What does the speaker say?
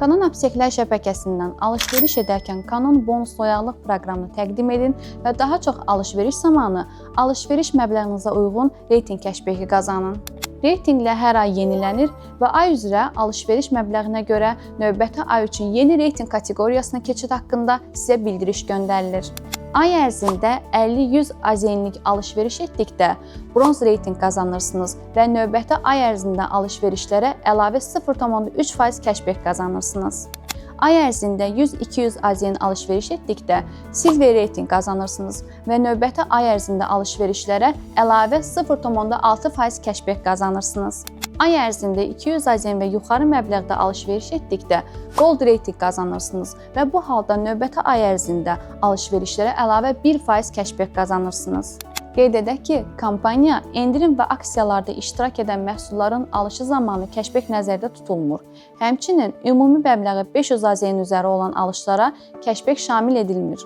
Canon apteklər şəbəkəsindən alış-veriş edərkən Canon bonus loyallıq proqramını təqdim edin və daha çox alış-veriş zamanı alış-veriş məbləğinizə uyğun reytinq kəşbeki qazanın. Reytinqlər hər ay yenilənir və ay üzrə alış-veriş məbləğinə görə növbəti ay üçün yeni reytinq kateqoriyasına keçid haqqında sizə bildiriş göndərilir. Ay ərzində 50-100 AZN-lik alış-veriş etdikdə bronz reytinq qazanırsınız və növbəti ay ərzində alış-verişlərə əlavə 0,3% kəşbek qazanırsınız. Ay ərzində 100-200 AZN alış-veriş etdikdə silver reytinq qazanırsınız və növbəti ay ərzində alış-verişlərə əlavə 0,6% kəşbek qazanırsınız. Ay ərzində 200 AZN və yuxarı məbləğdə alış-veriş etdikdə gold reytinq qazanırsınız və bu halda növbəti ay ərzində alış-verişlərə əlavə 1% kəşbek qazanırsınız. Qeyd edək ki, kampaniya endirim və aksiyalarda iştirak edən məhsulların alışı zamanı kəşbek nəzərdə tutulmur. Həmçinin ümumi məbləği 500 AZN üzəri olan alışlara kəşbek şamil edilmir.